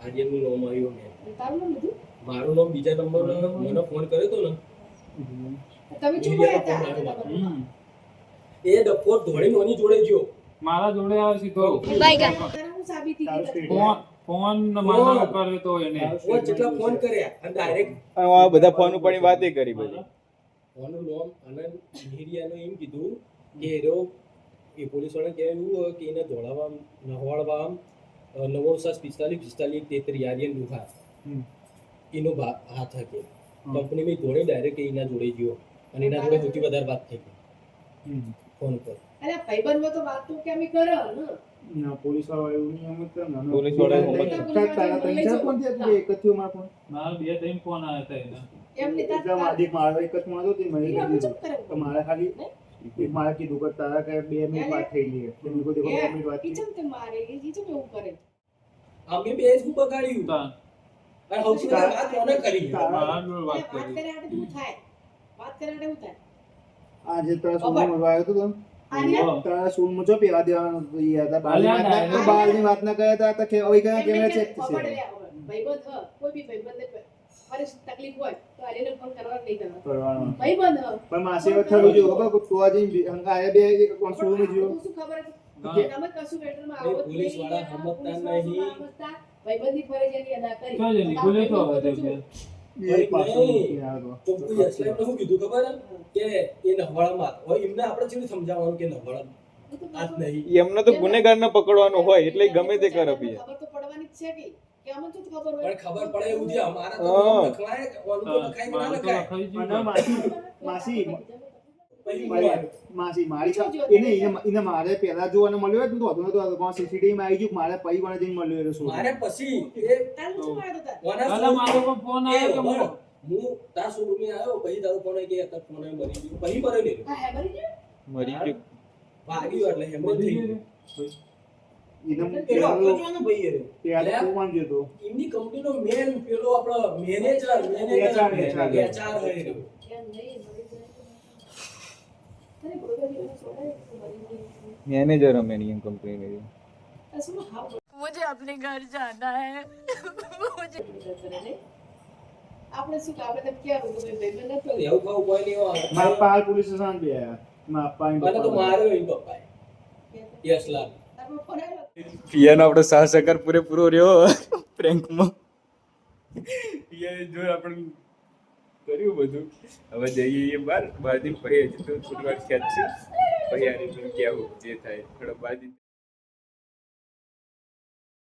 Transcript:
આર્યનનું નામ આવ્યું ને તારું નામ લીધું? મારું નામ બીજા નંબર મને ફોન કર્યો તો ને તમે ચૂપ રહ્યા હતા. એ ડફોર ધોળી મોની જોડે ગયો મારા જોડે આવે સીધો તારે હું સાબિતી કીધી? ફોન માનવ કર્યો તો એને ઓ જેટલા ફોન કર્યા અને ડાયરેક્ટ આ બધા ફોન ઉપરની વાતે કરી બધી. ફોનનું નામ આનંદ મિહિરિયાનો એમ કીધું કે એરો એ પોલીસ વાળા કહેવાય એવું હોય કે એને ધોળાવા નહવાડવા 974545 આર્યન દુખા એનો હાથ હકે કંપનીમાં ધોળે ડાયરેક્ટ એના જોડે ગયો અને એના જોડે સૌથી વધારે વાત થઈ ગઈ ફોન પર. અરે ભાઈબંધો તો વાત તો કેમ કરે ને? ના પોલીસ વાળા એવું નહીં એમ જ કરે ને. પોલીસ વાળા એમ જ તારા ત્રણ ચાર ફોન થયા કે એક જ થયો મારો ફોન? મારા 2-3 ફોન આવ્યા હતા એના એમની એકદમ આદિક મારો એક જ ફોન હતો તે મને તાર કીધું ચૂપ કરે. તો મારા ખાલી એક મારા કીધું કે તારા કે 2 મિનિટ વાત થઈ ગઈ એટલે મેં કીધું 2 મિનિટ વાત થઈ. કિચન તે મારે એ કિચન એવું કરે. અમે બે જ બગાડ્યું તા અને સૌથી વધારે વાત કોને કરી મારા જોડે વાત વાત કરી કરે આટલું થાય. વાત કરે આટલું થાય. આજે તારા સ્કૂલમાં મળવા આવ્યો હતો તો આર્ય તારા સ્કૂલમાં જો પેલા દેવાનું યાદ અલ્યા, બહારની વાત ના કર્યા હતા કે ઓય કે કેમેરા ચેક થશે. ભાઈબંધ હ કોઈ બી ભાઈબંધને મારે તકલીફ હોય તો આર્યને ફોન કરવા નહીં કરવાનો. કરવાનો ભાઈબંધ હ. પણ માસી હવે થયું જો ખબર તો આજે હંગાયા બે કોણ સ્કૂલમાં જો શું ખબર હા. હતી? તમે કશું મેટરમાં આવો જ પોલીસ નહીં. વાળા સમજતા પોલીસ વાળા નહીં. સમજતા. ભાઈબંધની ફરજ એની અદા કરી. ક્યાં જઈને બોલે તો હવે તે એ પાછો મૂકી આવ્યો તો કોઈ અસલામને શું કીધું ખબર કે એ નહવાળામાં હોય એમને આપણે જેવું સમજાવવાનું કે નહવાળા આજ નહીં એમને તો ગુનેગારને પકડવાનો હોય એટલે ગમે તે કરે પીએ. ખબર તો પડવાની જ છે કે અમને શું ખબર હોય? પણ ખબર પડે એવું છે અમારા તો હા. લખવાય ઓલું તો લખાય કે ના મારું તો લખાય લખાઈ અને ગયું માસી પછી માસી મારી એને એને મારે પહેલા જોવાનું મળ્યો હતું તો હતો નતો કોણ સીસીટીવી માં આવી ગયું મારે પૈ વાળા જઈને મળ્યો એટલે શું મારે પછી એ તારું શું માર્યો તાર? કોના દાદા મારો પણ ફોન આવ્યો કે હું તાર શોરૂમે આવ્યો પછી તારો ફોન આવી ગયા તાર ફોન આવી મરી ગયો પછી મરે ને હા, હે મરી ગયો? મરી ગયું. ભાગ્યું એટલે એમ જ થઈ ગયું એને પેલો આપણો જોવાનો ભાઈ એ રહ્યો. પહેલા કોણ જતો એમની કંપનીનો મેન પેલો આપણો મેનેજર HR હોય રહ્યો. એમ નહીં, મરી જાય. અરે કોઈ બી છોડાય તો મરી જાય. મેનેજર અમે એની કંપની આ શું હાવ मुझे अपने घर जाना है मुझे કરે ને? આપણે શું કે આપણે તો કેવું કે ભાઈ ભાઈબંધ હતો. એવું ખાવું કોઈ નહીં હોય. મારા પાલ પોલીસ સ્ટેશન બે મારા પપ્પા મને તો માર્યો એમ પપ્પાએ યશલાલ. તારો ફોન આવ્યો? પિયાનો આપણો સાહ સહકાર પૂરેપૂરો રહ્યો પ્રેન્કમાં. પિયાએ જો આપણે કર્યું બધું હવે જઈએ બહારથી પછી હજી તો થોડી વાર ખેંચશું પછી આની કેવું જે થાય થોડા બાજી